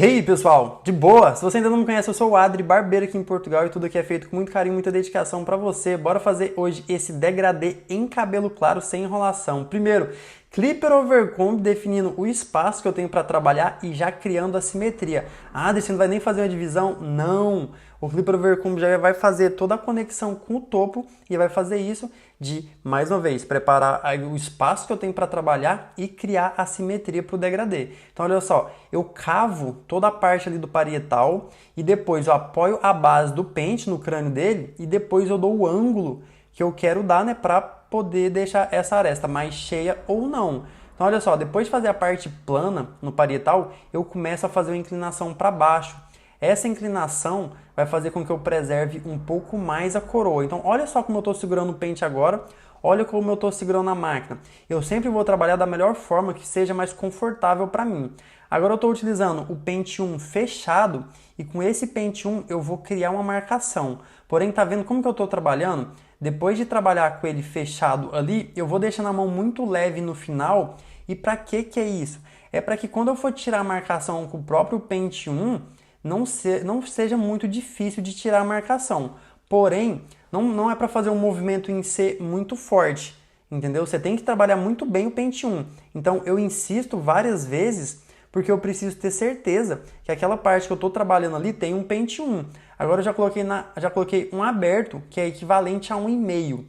E aí, pessoal, de boa? Se você ainda não me conhece, eu sou o Adri, barbeiro aqui em Portugal e tudo aqui é feito com muito carinho, muita dedicação pra você. Bora fazer hoje esse degradê em cabelo claro sem enrolação. Primeiro, Clipper Overcomb definindo o espaço que eu tenho para trabalhar e já criando a simetria. Adri, você não vai nem fazer uma divisão? Não! O Clipper Overcomb já vai fazer toda a conexão com o topo e vai fazer isso de, mais uma vez, preparar o espaço que eu tenho para trabalhar e criar a simetria para o degradê. Então, olha só, eu cavo toda a parte ali do parietal e depois eu apoio a base do pente no crânio dele e depois eu dou o ângulo que eu quero dar, né, para poder deixar essa aresta mais cheia ou não. Então, olha só, depois de fazer a parte plana no parietal, eu começo a fazer uma inclinação para baixo. Essa inclinação vai fazer com que eu preserve um pouco mais a coroa. Então, olha só como eu estou segurando o pente agora, olha como eu estou segurando a máquina. Eu sempre vou trabalhar da melhor forma que seja mais confortável para mim. Agora eu estou utilizando o pente 1 fechado e com esse pente 1 eu vou criar uma marcação. Porém, tá vendo como que eu estou trabalhando? Depois de trabalhar com ele fechado ali, eu vou deixando a mão muito leve no final. E para que é isso? É para que quando eu for tirar a marcação com o próprio pente 1, não seja muito difícil de tirar a marcação. Porém, não é para fazer um movimento em C muito forte, entendeu? Você tem que trabalhar muito bem o pente 1. Então, eu insisto várias vezes porque eu preciso ter certeza que aquela parte que eu estou trabalhando ali tem um pente 1. Agora eu já coloquei um aberto, que é equivalente a 1,5.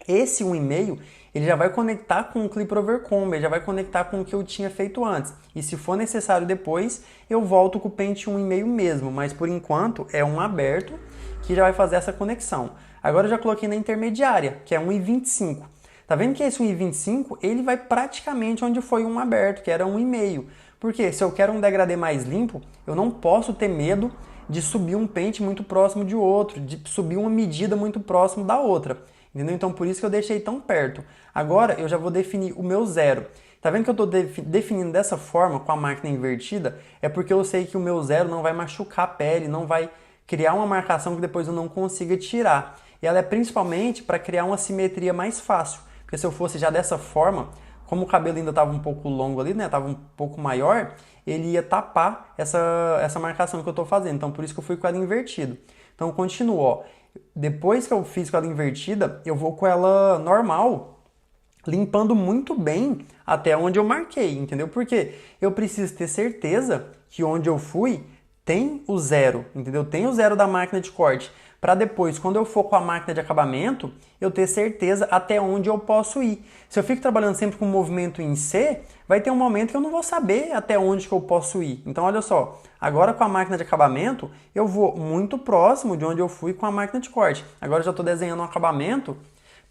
Esse 1,5 ele já vai conectar com o Clipper Overcomb, ele já vai conectar com o que eu tinha feito antes. E se for necessário depois, eu volto com o pente 1,5 mesmo, mas por enquanto é um aberto que já vai fazer essa conexão. Agora eu já coloquei na intermediária, que é 1,25. Tá vendo que esse 1,25 ele vai praticamente onde foi um aberto, que era 1,5. Porque se eu quero um degradê mais limpo, eu não posso ter medo de subir um pente muito próximo de outro, de subir uma medida muito próximo da outra. Entendeu? Então, por isso que eu deixei tão perto. Agora, eu já vou definir o meu zero. Tá vendo que eu estou definindo dessa forma, com a máquina invertida? É porque eu sei que o meu zero não vai machucar a pele, não vai criar uma marcação que depois eu não consiga tirar. E ela é principalmente para criar uma simetria mais fácil. Porque se eu fosse já dessa forma, como o cabelo ainda estava um pouco longo ali, né? Estava um pouco maior, ele ia tapar essa marcação que eu estou fazendo. Então, por isso que eu fui com ela invertida. Então, eu continuo, ó. Depois que eu fiz com ela invertida, eu vou com ela normal, limpando muito bem até onde eu marquei, entendeu? Porque eu preciso ter certeza que onde eu fui tem o zero, entendeu? Tem o zero da máquina de corte, para depois, quando eu for com a máquina de acabamento, eu ter certeza até onde eu posso ir. Se eu fico trabalhando sempre com movimento em C, vai ter um momento que eu não vou saber até onde que eu posso ir. Então, olha só, agora com a máquina de acabamento, eu vou muito próximo de onde eu fui com a máquina de corte. Agora eu já estou desenhando um acabamento,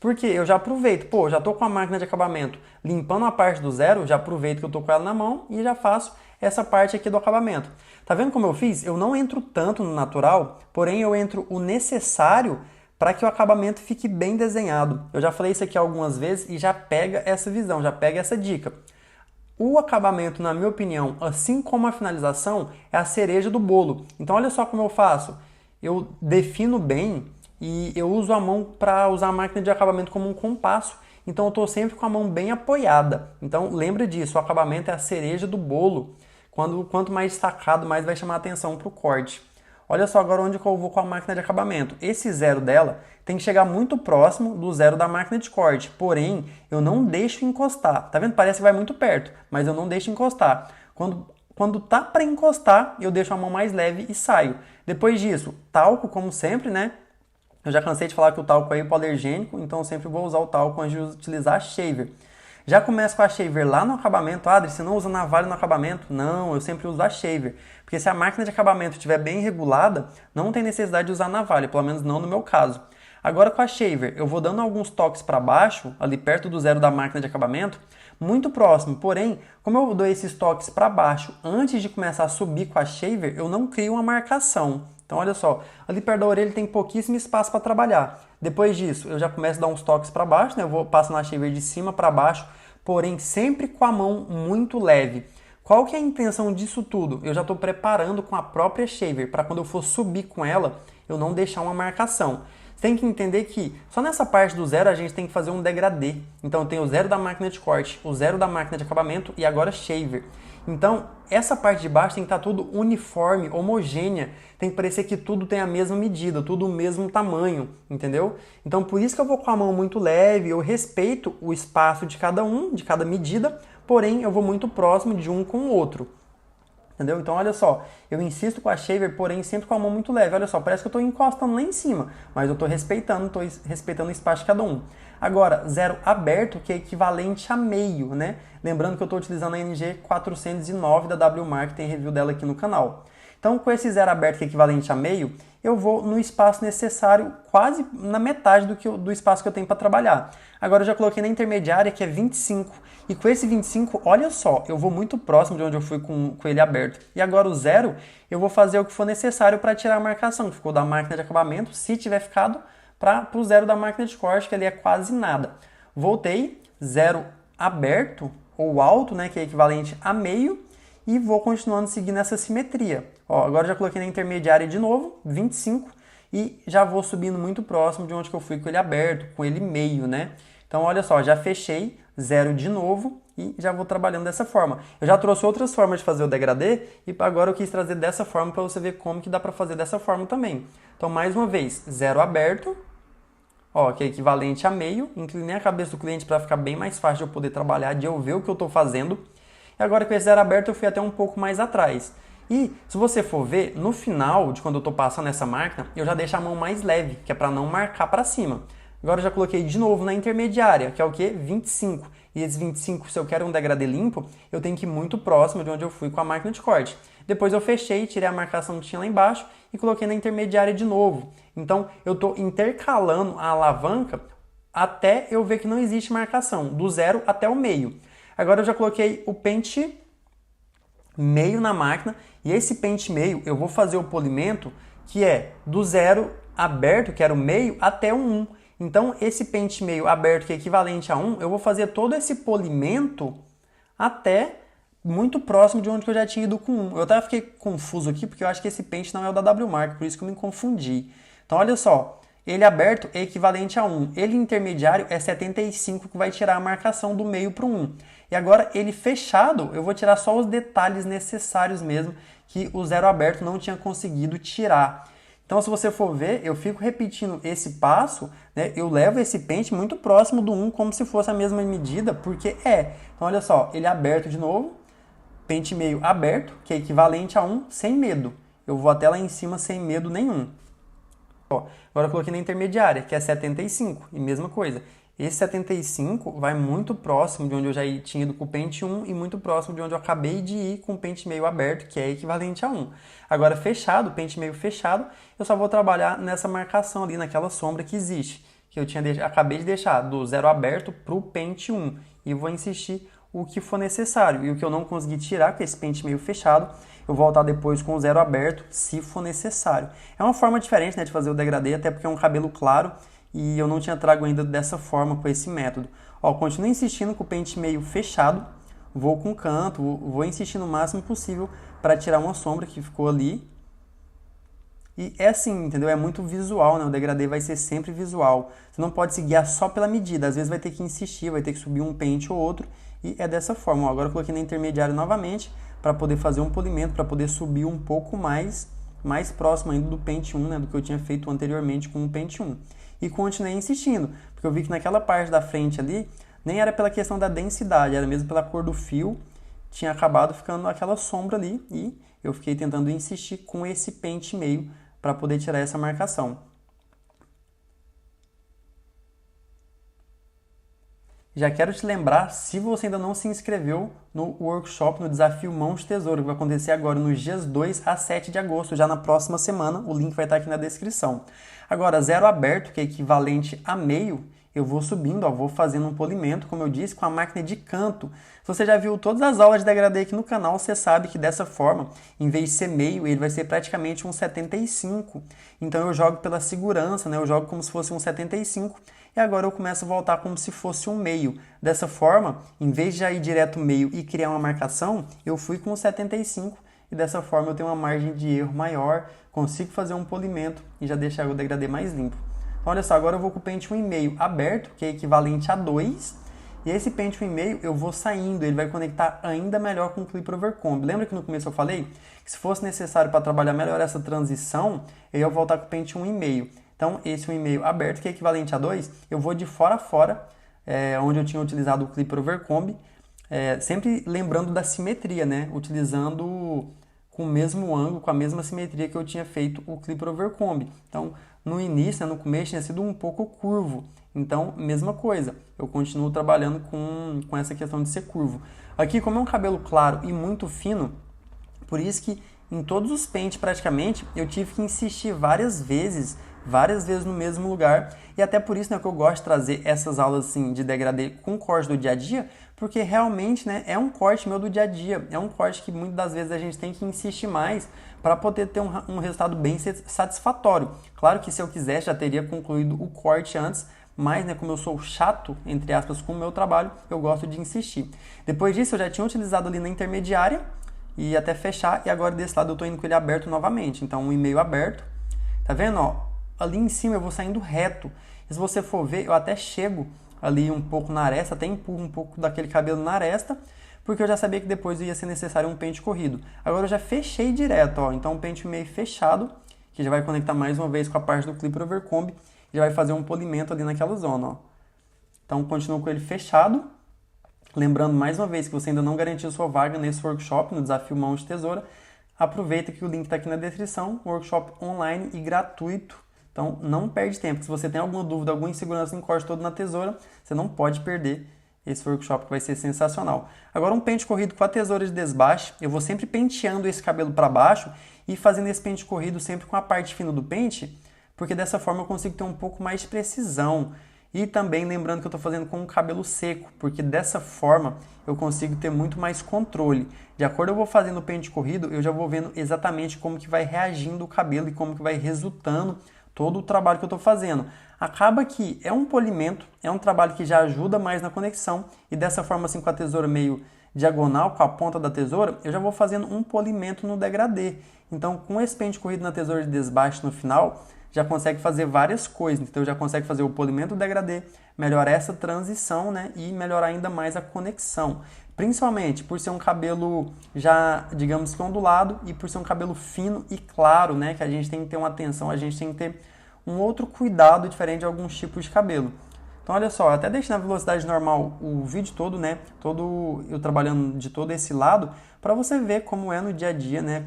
porque eu já aproveito, pô, já estou com a máquina de acabamento limpando a parte do zero, já aproveito que eu estou com ela na mão e já faço essa parte aqui do acabamento. Tá vendo como eu fiz? Eu não entro tanto no natural, porém eu entro o necessário para que o acabamento fique bem desenhado. Eu já falei isso aqui algumas vezes e já pega essa visão, já pega essa dica. O acabamento, na minha opinião, assim como a finalização, é a cereja do bolo. Então olha só como eu faço. Eu defino bem e eu uso a mão para usar a máquina de acabamento como um compasso. Então eu estou sempre com a mão bem apoiada. Então lembra disso, o acabamento é a cereja do bolo. Quanto mais destacado, mais vai chamar a atenção para o corte. Olha só agora onde que eu vou com a máquina de acabamento. Esse zero dela tem que chegar muito próximo do zero da máquina de corte. Porém, eu não deixo encostar. Tá vendo? Parece que vai muito perto, mas eu não deixo encostar. Quando tá para encostar, eu deixo a mão mais leve e saio. Depois disso, talco, como sempre, né? Eu já cansei de falar que o talco é hipoalergênico, então eu sempre vou usar o talco antes de utilizar a shaver. Já começo com a shaver lá no acabamento. Adri, você não usa navalha no acabamento? Não, eu sempre uso a shaver. Porque se a máquina de acabamento estiver bem regulada, não tem necessidade de usar navalha, pelo menos não no meu caso. Agora com a shaver, eu vou dando alguns toques para baixo, ali perto do zero da máquina de acabamento, muito próximo. Porém, como eu dou esses toques para baixo antes de começar a subir com a shaver, eu não crio uma marcação. Então olha só, ali perto da orelha tem pouquíssimo espaço para trabalhar. Depois disso, eu já começo a dar uns toques para baixo, né? Eu vou passando a shaver de cima para baixo, porém sempre com a mão muito leve. Qual que é a intenção disso tudo? Eu já estou preparando com a própria shaver, para quando eu for subir com ela, eu não deixar uma marcação. Você tem que entender que só nessa parte do zero a gente tem que fazer um degradê. Então eu tenho o zero da máquina de corte, o zero da máquina de acabamento e agora shaver. Então, essa parte de baixo tem que estar tudo uniforme, homogênea, tem que parecer que tudo tem a mesma medida, tudo o mesmo tamanho, entendeu? Então, por isso que eu vou com a mão muito leve, eu respeito o espaço de cada um, de cada medida, porém eu vou muito próximo de um com o outro. Entendeu? Então, olha só, eu insisto com a shaver, porém sempre com a mão muito leve. Olha só, parece que eu estou encostando lá em cima, mas eu estou respeitando o espaço de cada um. Agora, zero aberto, que é equivalente a meio, né? Lembrando que eu estou utilizando a NG409 da WMark, tem review dela aqui no canal. Então, com esse zero aberto, que é equivalente a meio, eu vou no espaço necessário, quase na metade do espaço que eu tenho para trabalhar. Agora, eu já coloquei na intermediária, que é 25. E com esse 25, olha só, eu vou muito próximo de onde eu fui com ele aberto. E agora o zero, eu vou fazer o que for necessário para tirar a marcação, que ficou da máquina de acabamento, se tiver ficado, para o zero da máquina de corte, que ali é quase nada. Voltei, zero aberto, ou alto, né, que é equivalente a meio, e vou continuando seguindo essa simetria. Ó, agora já coloquei na intermediária de novo, 25, e já vou subindo muito próximo de onde que eu fui com ele aberto, com ele meio, né? Então, olha só, já fechei, zero de novo e já vou trabalhando dessa forma. Eu já trouxe outras formas de fazer o degradê e agora eu quis trazer dessa forma para você ver como que dá para fazer dessa forma também. Então, mais uma vez, zero aberto, ó, que é equivalente a meio. Inclinei a cabeça do cliente para ficar bem mais fácil de eu poder trabalhar, de eu ver o que eu estou fazendo. E agora com esse zero aberto eu fui até um pouco mais atrás. E se você for ver, no final de quando eu estou passando essa máquina, eu já deixo a mão mais leve, que é para não marcar para cima. Agora eu já coloquei de novo na intermediária, que é o quê? 25. E esse 25, se eu quero um degradê limpo, eu tenho que ir muito próximo de onde eu fui com a máquina de corte. Depois eu fechei, tirei a marcação que tinha lá embaixo e coloquei na intermediária de novo. Então eu estou intercalando a alavanca até eu ver que não existe marcação, do zero até o meio. Agora eu já coloquei o pente meio na máquina e esse pente meio eu vou fazer o polimento que é do zero aberto, que era o meio, até o 1. Então, esse pente meio aberto, que é equivalente a 1, eu vou fazer todo esse polimento até muito próximo de onde eu já tinha ido com 1. Eu até fiquei confuso aqui, porque eu acho que esse pente não é o da WMark, por isso que eu me confundi. Então, olha só, ele aberto é equivalente a 1. Ele intermediário é 75, que vai tirar a marcação do meio para o 1. E agora, ele fechado, eu vou tirar só os detalhes necessários mesmo, que o zero aberto não tinha conseguido tirar. Então, se você for ver, eu fico repetindo esse passo, né? Eu levo esse pente muito próximo do 1, como se fosse a mesma medida, porque é. Então, olha só, ele é aberto de novo, pente meio aberto, que é equivalente a 1, sem medo. Eu vou até lá em cima sem medo nenhum. Ó, agora eu coloquei na intermediária, que é 75, e mesma coisa. Esse 75 vai muito próximo de onde eu já tinha ido com o pente 1 e muito próximo de onde eu acabei de ir com o pente meio aberto, que é equivalente a 1. Agora fechado, pente meio fechado, eu só vou trabalhar nessa marcação ali, naquela sombra que existe, que eu acabei de deixar do zero aberto para o pente 1. E vou insistir o que for necessário. E o que eu não conseguir tirar com esse pente meio fechado, eu vou voltar depois com o zero aberto, se for necessário. É uma forma diferente, né, de fazer o degradê, até porque é um cabelo claro, e eu não tinha trago ainda dessa forma, com esse método. Ó, continuo insistindo com o pente meio fechado, vou com o canto, vou insistir no máximo possível para tirar uma sombra que ficou ali. E é assim, entendeu? É muito visual, né? O degradê vai ser sempre visual. Você não pode se guiar só pela medida, às vezes vai ter que insistir, vai ter que subir um pente ou outro, e é dessa forma. Ó, agora eu coloquei na intermediária novamente, para poder fazer um polimento, para poder subir um pouco mais próximo ainda do pente 1, né? Do que eu tinha feito anteriormente com o pente 1. E continuei insistindo, porque eu vi que naquela parte da frente ali, nem era pela questão da densidade, era mesmo pela cor do fio, tinha acabado ficando aquela sombra ali, e eu fiquei tentando insistir com esse pente meio para poder tirar essa marcação. Já quero te lembrar, se você ainda não se inscreveu no workshop, no desafio Mãos de Tesouro, que vai acontecer agora nos dias 2 a 7 de agosto, já na próxima semana, o link vai estar aqui na descrição. Agora, zero aberto, que é equivalente a meio, eu vou subindo, ó, vou fazendo um polimento, como eu disse, com a máquina de canto. Se você já viu todas as aulas de degradê aqui no canal, você sabe que dessa forma, em vez de ser meio, ele vai ser praticamente um 75. Então eu jogo pela segurança, né? Eu jogo como se fosse um 75. E agora eu começo a voltar como se fosse um meio. Dessa forma, em vez de já ir direto meio e criar uma marcação, eu fui com o 75 e dessa forma eu tenho uma margem de erro maior, consigo fazer um polimento e já deixar o degradê mais limpo. Então, olha só, agora eu vou com o pente 1,5 aberto, que é equivalente a 2, E esse pente 1,5 eu vou saindo, ele vai conectar ainda melhor com o Clipper Overcomb. Lembra que no começo eu falei que se fosse necessário para trabalhar melhor essa transição, eu ia voltar com o pente 1,5. Então esse 1,5 aberto, que é equivalente a 2, eu vou de fora a fora, onde eu tinha utilizado o Clipper Overcomb, sempre lembrando da simetria, né? Utilizando com o mesmo ângulo, com a mesma simetria que eu tinha feito o Clipper Overcomb. Então, no início, no começo, tinha sido um pouco curvo. Então, mesma coisa, eu continuo trabalhando com essa questão de ser curvo. Aqui, como é um cabelo claro e muito fino, por isso que em todos os pentes, praticamente, eu tive que insistir várias vezes no mesmo lugar. E até por isso, né, que eu gosto de trazer essas aulas assim, de degradê com corte do dia a dia, porque realmente, né, é um corte meu do dia a dia. É um corte que muitas das vezes a gente tem que insistir mais para poder ter um resultado bem satisfatório. Claro que se eu quisesse, já teria concluído o corte antes, mas, né, como eu sou chato, entre aspas, com o meu trabalho, eu gosto de insistir. Depois disso, eu já tinha utilizado ali na intermediária e até fechar, e agora desse lado eu estou indo com ele aberto novamente. Então, 1,5 aberto. Tá vendo? Ó, ali em cima eu vou saindo reto. E se você for ver, eu até chego ali um pouco na aresta, até empurro um pouco daquele cabelo na aresta, porque eu já sabia que depois ia ser necessário um pente corrido. Agora eu já fechei direto, ó. Então, um pente meio fechado, que já vai conectar mais uma vez com a parte do Clipper Overcomb, já vai fazer um polimento ali naquela zona, ó. Então, continuo com ele fechado. Lembrando mais uma vez que você ainda não garantiu sua vaga nesse workshop, no Desafio Mão de Tesoura, aproveita que o link está aqui na descrição, workshop online e gratuito. Então, não perde tempo. Se você tem alguma dúvida, alguma insegurança em corte todo na tesoura, você não pode perder esse workshop que vai ser sensacional. Agora, um pente corrido com a tesoura de desbaste, eu vou sempre penteando esse cabelo para baixo e fazendo esse pente corrido sempre com a parte fina do pente, porque dessa forma eu consigo ter um pouco mais de precisão. E também lembrando que eu estou fazendo com o cabelo seco, porque dessa forma eu consigo ter muito mais controle. De acordo eu vou fazendo o pente corrido, eu já vou vendo exatamente como que vai reagindo o cabelo e como que vai resultando todo o trabalho que eu estou fazendo. Acaba que é um polimento, é um trabalho que já ajuda mais na conexão, e dessa forma assim com a tesoura meio diagonal, com a ponta da tesoura, eu já vou fazendo um polimento no degradê. Então com esse pente corrido na tesoura de desbaste no final, já consegue fazer várias coisas. Então já consegue fazer o polimento do degradê, melhorar essa transição, né, e melhorar ainda mais a conexão. Principalmente por ser um cabelo já, digamos que ondulado, e por ser um cabelo fino e claro, né, que a gente tem que ter uma atenção, a gente tem que ter um outro cuidado diferente de alguns tipos de cabelo. Então olha só, eu até deixei na velocidade normal o vídeo todo, né, eu trabalhando de todo esse lado, para você ver como é no dia a dia, né,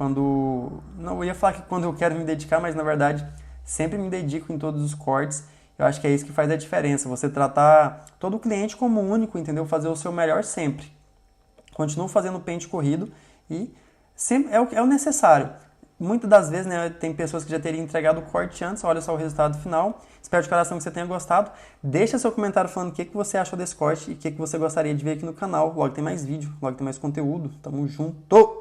não, eu ia falar que quando eu quero me dedicar, mas na verdade sempre me dedico em todos os cortes. Eu acho que é isso que faz a diferença, você tratar todo o cliente como único, entendeu? Fazer o seu melhor sempre. Continuo fazendo o pente corrido e sempre é o necessário. Muitas das vezes, né, tem pessoas que já teriam entregado o corte antes, olha só o resultado final. Espero de coração que você tenha gostado. Deixa seu comentário falando o que você achou desse corte e o que você gostaria de ver aqui no canal. Logo tem mais vídeo, logo tem mais conteúdo. Tamo junto!